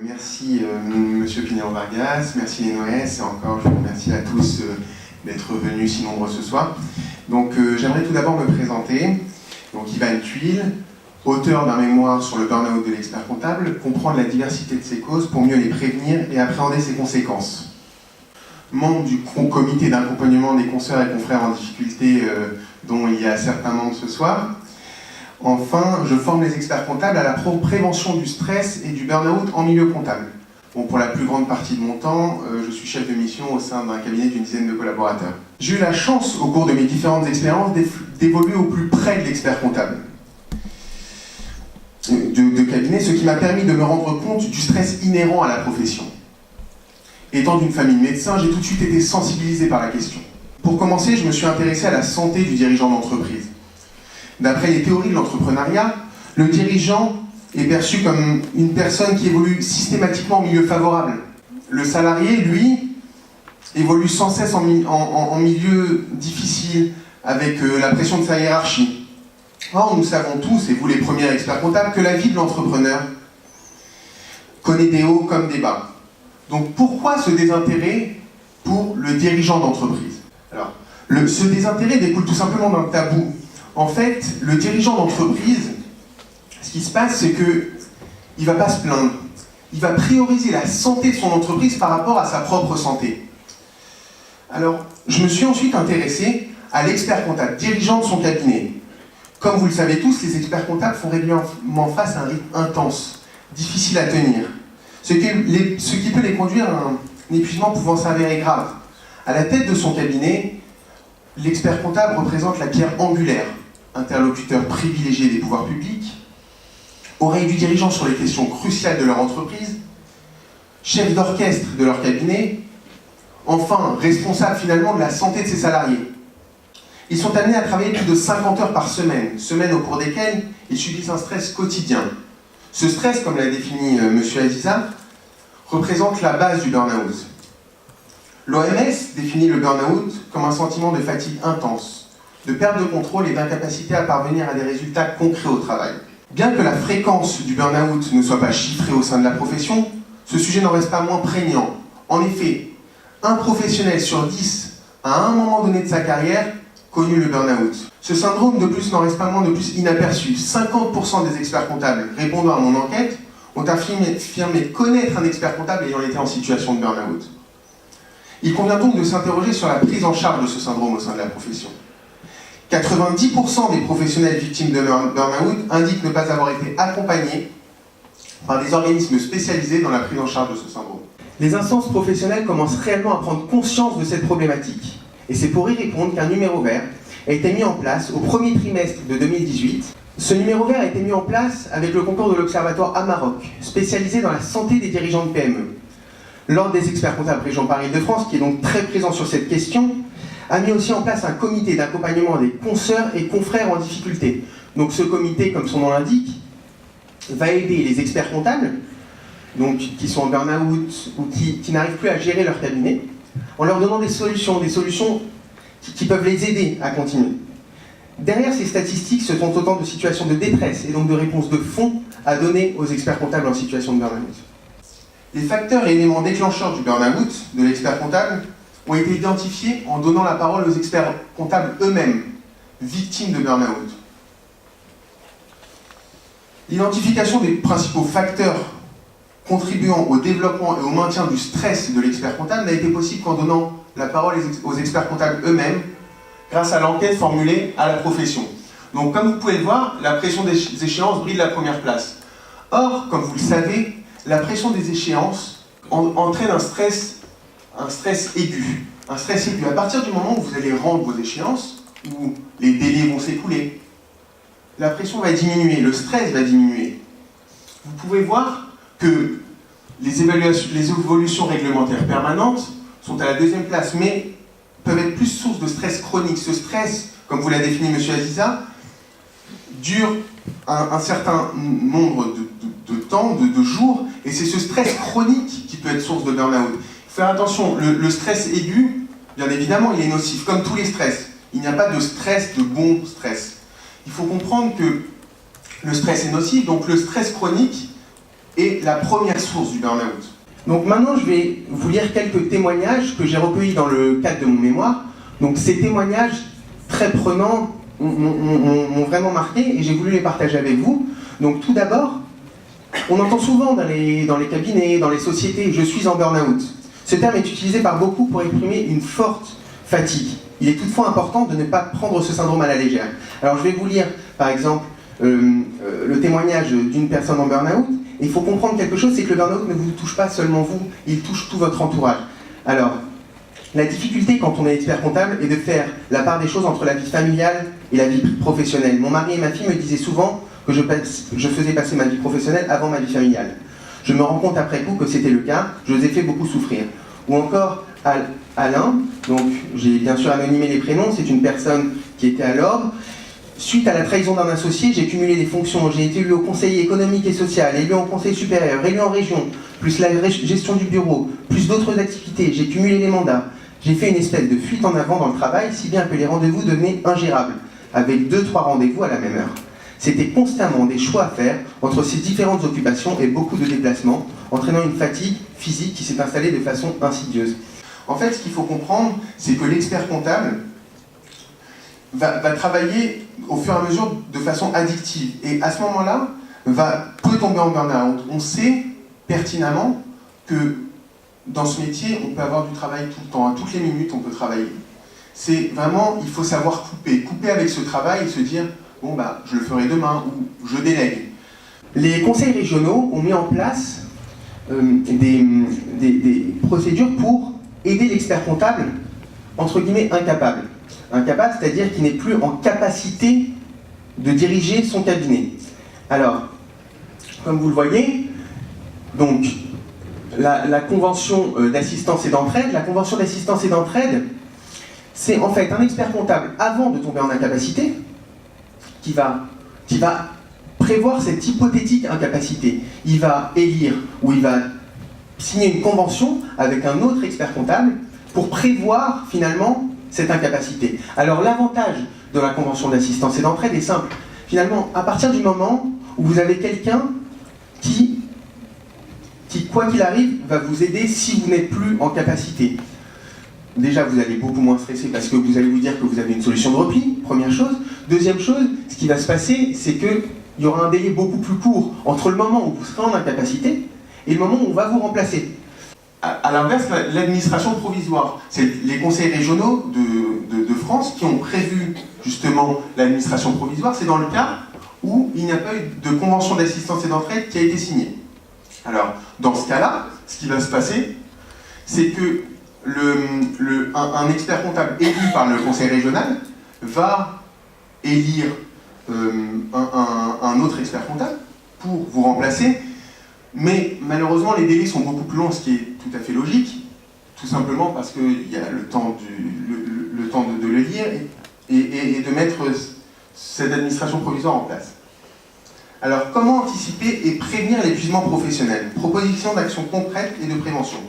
Merci Monsieur Pinheiro-Vargas, merci les Noès, et encore je vous remercie à tous d'être venus si nombreux ce soir. Donc j'aimerais tout d'abord me présenter. Donc Ivan Tuile, auteur d'un mémoire sur le burn-out de l'expert comptable, comprendre la diversité de ses causes pour mieux les prévenir et appréhender ses conséquences. Membre du comité d'accompagnement des consoeurs et confrères en difficulté dont il y a certains membres ce soir. Enfin, je forme les experts comptables à la prévention du stress et du burn-out en milieu comptable. Bon, pour la plus grande partie de mon temps, je suis chef de mission au sein d'un cabinet d'une dizaine de collaborateurs. J'ai eu la chance, au cours de mes différentes expériences, d'évoluer au plus près de l'expert comptable de cabinet, ce qui m'a permis de me rendre compte du stress inhérent à la profession. Étant d'une famille de médecins, j'ai tout de suite été sensibilisé par la question. Pour commencer, je me suis intéressé à la santé du dirigeant d'entreprise. D'après les théories de l'entrepreneuriat, le dirigeant est perçu comme une personne qui évolue systématiquement en milieu favorable. Le salarié, lui, évolue sans cesse en milieu difficile, avec la pression de sa hiérarchie. Or, nous savons tous, et vous les premiers experts comptables, que la vie de l'entrepreneur connaît des hauts comme des bas. Donc pourquoi ce désintérêt pour le dirigeant d'entreprise? Alors, ce désintérêt découle tout simplement d'un tabou. En fait, le dirigeant d'entreprise, ce qui se passe, c'est qu'il ne va pas se plaindre. Il va prioriser la santé de son entreprise par rapport à sa propre santé. Alors, je me suis ensuite intéressé à l'expert comptable, dirigeant de son cabinet. Comme vous le savez tous, les experts comptables font régulièrement face à un rythme intense, difficile à tenir, ce qui peut les conduire à un épuisement pouvant s'avérer grave. À la tête de son cabinet, l'expert comptable représente la pierre angulaire, interlocuteur privilégié des pouvoirs publics, oreille du dirigeant sur les questions cruciales de leur entreprise, chef d'orchestre de leur cabinet, enfin responsable finalement de la santé de ses salariés. Ils sont amenés à travailler plus de 50 heures par semaine, semaines au cours desquelles ils subissent un stress quotidien. Ce stress, comme l'a défini M. Aziza, représente la base du burn-out. L'OMS définit le burn-out comme un sentiment de fatigue intense, de perte de contrôle et d'incapacité à parvenir à des résultats concrets au travail. Bien que la fréquence du burn-out ne soit pas chiffrée au sein de la profession, ce sujet n'en reste pas moins prégnant. En effet, un professionnel sur 10 a à un moment donné de sa carrière connu le burn-out. Ce syndrome de plus n'en reste pas moins de plus inaperçu. 50% des experts comptables répondant à mon enquête ont affirmé connaître un expert comptable ayant été en situation de burn-out. Il convient donc de s'interroger sur la prise en charge de ce syndrome au sein de la profession. 90% des professionnels victimes de burn-out indiquent ne pas avoir été accompagnés par des organismes spécialisés dans la prise en charge de ce syndrome. Les instances professionnelles commencent réellement à prendre conscience de cette problématique. Et c'est pour y répondre qu'un numéro vert a été mis en place au premier trimestre de 2018. Ce numéro vert a été mis en place avec le concours de l'Observatoire Amaroc, spécialisé dans la santé des dirigeants de PME. L'Ordre des experts comptables Région Paris-Île-de-France, qui est donc très présent sur cette question, a mis aussi en place un comité d'accompagnement des consoeurs et confrères en difficulté. Donc ce comité, comme son nom l'indique, va aider les experts comptables, donc qui sont en burn-out ou qui n'arrivent plus à gérer leur cabinet, en leur donnant des solutions qui peuvent les aider à continuer. Derrière ces statistiques se trouvent autant de situations de détresse et donc de réponses de fond à donner aux experts comptables en situation de burn-out. Les facteurs et éléments déclencheurs du burn-out de l'expert comptable ont été identifiés en donnant la parole aux experts comptables eux-mêmes, victimes de burn-out. L'identification des principaux facteurs contribuant au développement et au maintien du stress de l'expert comptable n'a été possible qu'en donnant la parole aux experts comptables eux-mêmes grâce à l'enquête formulée à la profession. Donc comme vous pouvez le voir, la pression des échéances brille la première place. Or, comme vous le savez, la pression des échéances entraîne un stress aigu. Un stress aigu. À partir du moment où vous allez rendre vos échéances, où les délais vont s'écouler, la pression va diminuer, le stress va diminuer. Vous pouvez voir que les évolutions réglementaires permanentes sont à la deuxième place, mais peuvent être plus source de stress chronique. Ce stress, comme vous l'a défini M. Aziza, dure un certain nombre de temps, de jours, et c'est ce stress chronique qui peut être source de burn-out. Il faut faire attention, le stress aigu, bien évidemment, il est nocif, comme tous les stress. Il n'y a pas de stress, de bon stress. Il faut comprendre que le stress est nocif, donc le stress chronique est la première source du burn-out. Donc maintenant, je vais vous lire quelques témoignages que j'ai recueillis dans le cadre de mon mémoire. Donc ces témoignages très prenants m'ont vraiment marqué et j'ai voulu les partager avec vous. Donc tout d'abord, on entend souvent dans les cabinets, dans les sociétés, je suis en burn-out. Ce terme est utilisé par beaucoup pour exprimer une forte fatigue. Il est toutefois important de ne pas prendre ce syndrome à la légère. Alors je vais vous lire par exemple le témoignage d'une personne en burn-out. Il faut comprendre quelque chose, c'est que le burn-out ne vous touche pas seulement vous, il touche tout votre entourage. Alors, la difficulté quand on est expert comptable est de faire la part des choses entre la vie familiale et la vie professionnelle. Mon mari et ma fille me disaient souvent que je faisais passer ma vie professionnelle avant ma vie familiale. Je me rends compte après coup que c'était le cas, je les ai fait beaucoup souffrir. Ou encore Alain, donc j'ai bien sûr anonymé les prénoms, c'est une personne qui était à l'ordre. Suite à la trahison d'un associé, j'ai cumulé des fonctions. J'ai été élu au conseil économique et social, élu en conseil supérieur, élu en région, plus la gestion du bureau, plus d'autres activités. J'ai cumulé les mandats. J'ai fait une espèce de fuite en avant dans le travail, si bien que les rendez-vous devenaient ingérables, avec 2-3 rendez-vous à la même heure. C'était constamment des choix à faire entre ces différentes occupations et beaucoup de déplacements, entraînant une fatigue physique qui s'est installée de façon insidieuse. En fait, ce qu'il faut comprendre, c'est que l'expert comptable va travailler au fur et à mesure de façon addictive. Et à ce moment-là, peut tomber en burn-out. On sait pertinemment que dans ce métier, on peut avoir du travail tout le temps. À toutes les minutes, on peut travailler. C'est vraiment, il faut savoir couper. Couper avec ce travail et se dire, bon, je le ferai demain ou je délègue. Les conseils régionaux ont mis en place des procédures pour aider l'expert comptable, entre guillemets, incapable. Incapable, c'est-à-dire qu'il n'est plus en capacité de diriger son cabinet. Alors, comme vous le voyez, donc, la convention d'assistance et d'entraide, c'est en fait un expert comptable, avant de tomber en incapacité, qui va prévoir cette hypothétique incapacité. Il va élire, ou il va signer une convention avec un autre expert comptable pour prévoir finalement cette incapacité. Alors l'avantage de la convention d'assistance et d'entraide est simple. Finalement, à partir du moment où vous avez quelqu'un qui, quoi qu'il arrive, va vous aider si vous n'êtes plus en capacité. Déjà, vous allez beaucoup moins stresser parce que vous allez vous dire que vous avez une solution de repli, première chose. Deuxième chose, ce qui va se passer, c'est qu'il y aura un délai beaucoup plus court entre le moment où vous serez en incapacité et le moment où on va vous remplacer. À l'inverse, l'administration provisoire, c'est les conseils régionaux de France qui ont prévu justement l'administration provisoire. C'est dans le cas où il n'y a pas eu de convention d'assistance et d'entraide qui a été signée. Alors, dans ce cas-là, ce qui va se passer, c'est que un expert comptable élu par le conseil régional va élire un autre expert comptable pour vous remplacer. Mais malheureusement, les délais sont beaucoup plus longs, ce qui est tout à fait logique, tout simplement parce qu'il y a le temps de le lire et de mettre cette administration provisoire en place. Alors, comment anticiper et prévenir l'épuisement professionnel? Proposition d'actions concrètes et de prévention.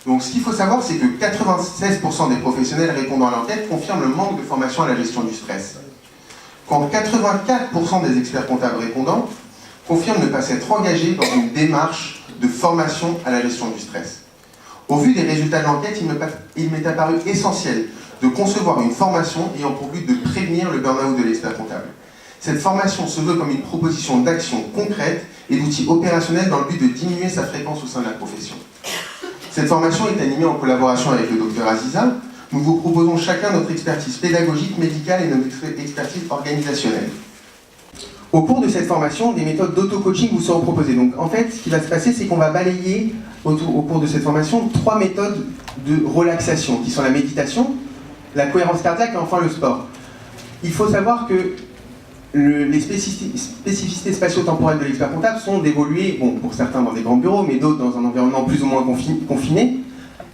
Donc, ce qu'il faut savoir, c'est que 96% des professionnels répondant à l'enquête confirment le manque de formation à la gestion du stress. Quand 84% des experts comptables répondants confirme ne pas s'être engagé dans une démarche de formation à la gestion du stress. Au vu des résultats de l'enquête, il m'est apparu essentiel de concevoir une formation ayant pour but de prévenir le burn-out de l'expert comptable. Cette formation se veut comme une proposition d'action concrète et d'outils opérationnels dans le but de diminuer sa fréquence au sein de la profession. Cette formation est animée en collaboration avec le Dr Aziza. Nous vous proposons chacun notre expertise pédagogique, médicale et notre expertise organisationnelle. Au cours de cette formation, des méthodes d'auto-coaching vous seront proposées. Donc en fait, ce qui va se passer, c'est qu'on va balayer au cours de cette formation 3 méthodes de relaxation, qui sont la méditation, la cohérence cardiaque et enfin le sport. Il faut savoir que les spécificités spatio-temporelles de l'expert comptable sont d'évoluer, bon, pour certains dans des grands bureaux, mais d'autres dans un environnement plus ou moins confiné,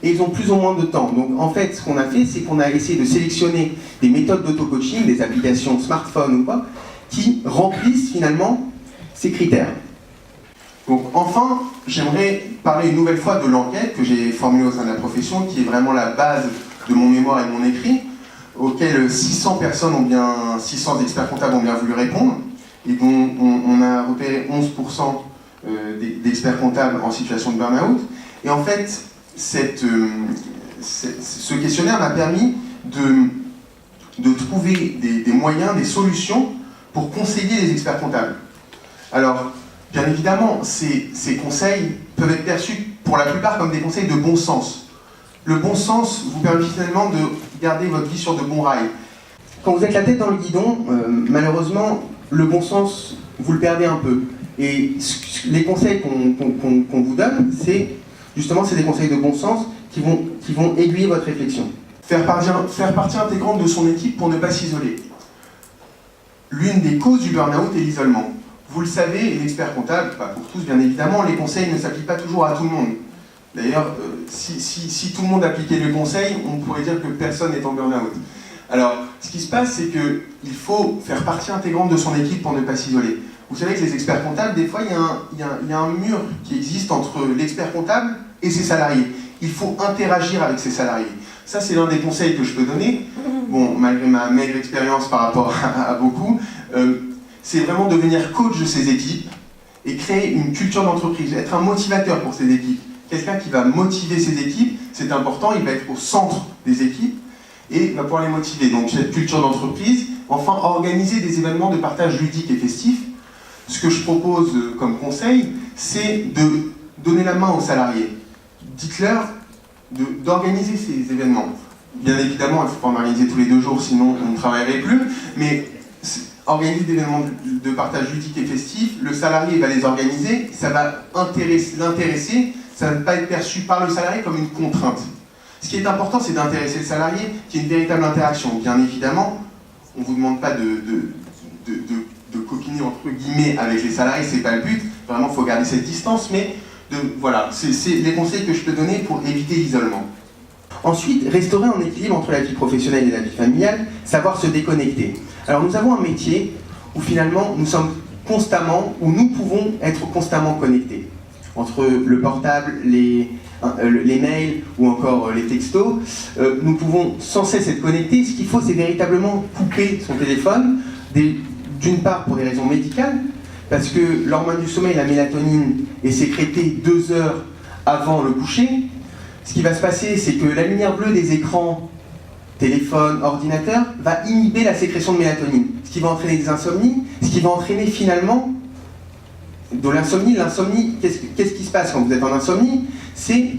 et ils ont plus ou moins de temps. Donc en fait, ce qu'on a fait, c'est qu'on a essayé de sélectionner des méthodes d'auto-coaching, des applications smartphone ou pas, qui remplissent finalement ces critères. Donc enfin, j'aimerais parler une nouvelle fois de l'enquête que j'ai formulée au sein de la profession, qui est vraiment la base de mon mémoire et de mon écrit, auquel 600 experts comptables ont bien voulu répondre, et dont on a repéré 11% d'experts comptables en situation de burn-out. Et en fait, ce questionnaire m'a permis de trouver des moyens, des solutions pour conseiller les experts comptables. Alors, bien évidemment, ces conseils peuvent être perçus pour la plupart comme des conseils de bon sens. Le bon sens vous permet finalement de garder votre vie sur de bons rails. Quand vous êtes la tête dans le guidon, malheureusement, le bon sens, vous le perdez un peu. Et les conseils qu'on vous donne, c'est des conseils de bon sens qui vont aiguiller votre réflexion. Faire partie intégrante de son équipe pour ne pas s'isoler. L'une des causes du burn-out est l'isolement. Vous le savez, l'expert comptable, pas pour tous bien évidemment, les conseils ne s'appliquent pas toujours à tout le monde. D'ailleurs, si tout le monde appliquait les conseils, on pourrait dire que personne n'est en burn-out. Alors, ce qui se passe, c'est qu'il faut faire partie intégrante de son équipe pour ne pas s'isoler. Vous savez que les experts comptables, des fois, il y a un mur qui existe entre l'expert comptable et ses salariés. Il faut interagir avec ses salariés. Ça, c'est l'un des conseils que je peux donner. Bon, malgré ma maigre expérience par rapport à beaucoup, c'est vraiment devenir coach de ses équipes et créer une culture d'entreprise, être un motivateur pour ses équipes. Quelqu'un qui va motiver ses équipes, c'est important, il va être au centre des équipes et va pouvoir les motiver. Donc cette culture d'entreprise, enfin organiser des événements de partage ludique et festif. Ce que je propose comme conseil, c'est de donner la main aux salariés. Dites-leur d'organiser ces événements. Bien évidemment, il ne faut pas en organiser tous les 2 jours, sinon on ne travaillerait plus, mais organiser des événements de partage ludique et festif, le salarié va les organiser, ça va l'intéresser, ça ne va pas être perçu par le salarié comme une contrainte. Ce qui est important, c'est d'intéresser le salarié, qu'il y ait une véritable interaction. Bien évidemment, on ne vous demande pas de copiner entre guillemets avec les salariés, c'est pas le but, vraiment il faut garder cette distance, mais voilà, c'est les conseils que je peux donner pour éviter l'isolement. Ensuite, restaurer un équilibre entre la vie professionnelle et la vie familiale, savoir se déconnecter. Alors nous avons un métier où finalement nous sommes constamment, où nous pouvons être constamment connectés. Entre le portable, les mails ou encore les textos, nous pouvons sans cesse être connectés. Ce qu'il faut, c'est véritablement couper son téléphone, d'une part pour des raisons médicales, parce que l'hormone du sommeil, la mélatonine, est sécrétée 2 heures avant le coucher. Ce qui va se passer, c'est que la lumière bleue des écrans, téléphone, ordinateur, va inhiber la sécrétion de mélatonine, ce qui va entraîner des insomnies, ce qui va entraîner finalement de l'insomnie. L'insomnie, qu'est-ce qui se passe quand vous êtes en insomnie? C'est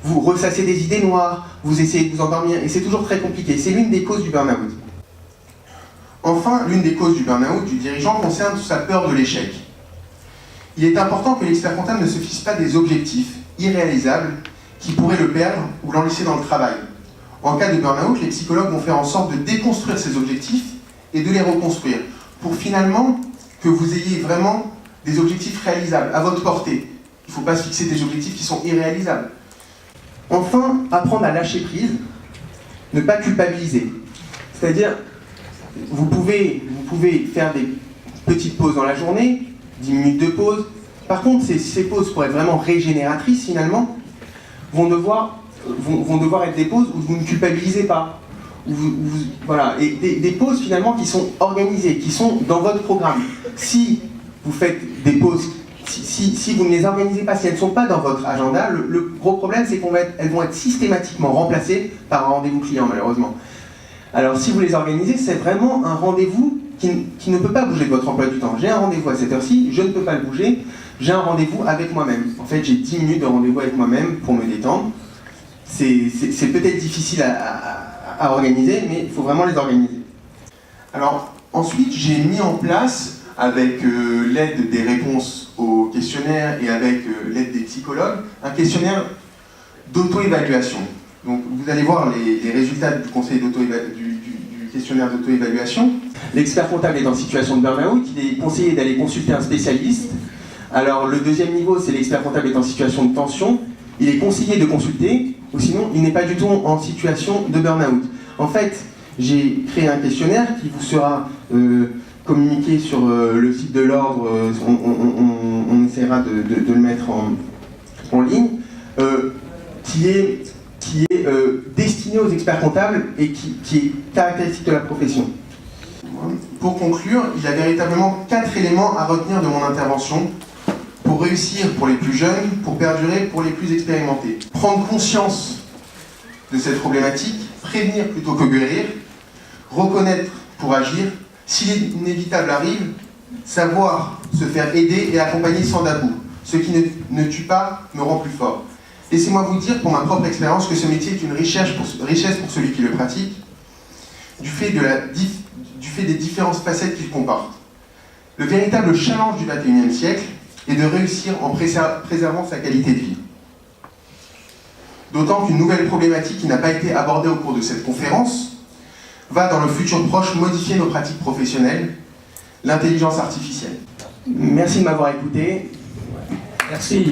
vous ressassez des idées noires, vous essayez de vous endormir, et c'est toujours très compliqué. C'est l'une des causes du burn-out. Enfin, l'une des causes du burn-out du dirigeant concerne sa peur de l'échec. Il est important que l'expert comptable ne se fixe pas des objectifs irréalisables qui pourraient le perdre ou l'enlacer dans le travail. En cas de burn-out, les psychologues vont faire en sorte de déconstruire ces objectifs et de les reconstruire, pour finalement que vous ayez vraiment des objectifs réalisables, à votre portée. Il ne faut pas se fixer des objectifs qui sont irréalisables. Enfin, apprendre à lâcher prise, ne pas culpabiliser. C'est-à-dire, vous pouvez faire des petites pauses dans la journée, 10 minutes de pause. Par contre, ces pauses, pour être vraiment régénératrices finalement, vont devoir être des pauses où vous ne culpabilisez pas. Voilà. Et des pauses finalement qui sont organisées, qui sont dans votre programme. Si vous faites des pauses, si vous ne les organisez pas, si elles ne sont pas dans votre agenda, le gros problème c'est qu'elles vont être systématiquement remplacées par un rendez-vous client malheureusement. Alors si vous les organisez, c'est vraiment un rendez-vous qui ne peut pas bouger de votre emploi du temps. J'ai un rendez-vous à cette heure-ci, je ne peux pas le bouger, j'ai un rendez-vous avec moi-même. En fait, j'ai 10 minutes de rendez-vous avec moi-même pour me détendre. C'est peut-être difficile à organiser, mais il faut vraiment les organiser. Alors, ensuite, j'ai mis en place, avec l'aide des réponses aux questionnaires et avec l'aide des psychologues, un questionnaire d'auto-évaluation. Donc, vous allez voir les résultats du questionnaire d'auto-évaluation. L'expert comptable est en situation de burn-out, il est conseillé d'aller consulter un spécialiste. Alors, le deuxième niveau, c'est l'expert comptable est en situation de tension. Il est conseillé de consulter, ou sinon, il n'est pas du tout en situation de burn-out. En fait, j'ai créé un questionnaire qui vous sera communiqué sur le site de l'ordre. On essaiera de le mettre en ligne, qui est destiné aux experts comptables et qui est caractéristique de la profession. Pour conclure, il y a véritablement 4 éléments à retenir de mon intervention pour réussir pour les plus jeunes, pour perdurer pour les plus expérimentés. Prendre conscience de cette problématique, prévenir plutôt que guérir, reconnaître pour agir, si l'inévitable arrive, savoir se faire aider et accompagner sans tabou. Ce qui ne tue pas me rend plus fort. Laissez-moi vous dire, pour ma propre expérience, que ce métier est une richesse pour celui qui le pratique, du fait des différentes facettes qu'il comporte. Le véritable challenge du XXIe siècle est de réussir en préservant sa qualité de vie. D'autant qu'une nouvelle problématique qui n'a pas été abordée au cours de cette conférence va, dans le futur proche, modifier nos pratiques professionnelles, l'intelligence artificielle. Merci de m'avoir écouté. Merci.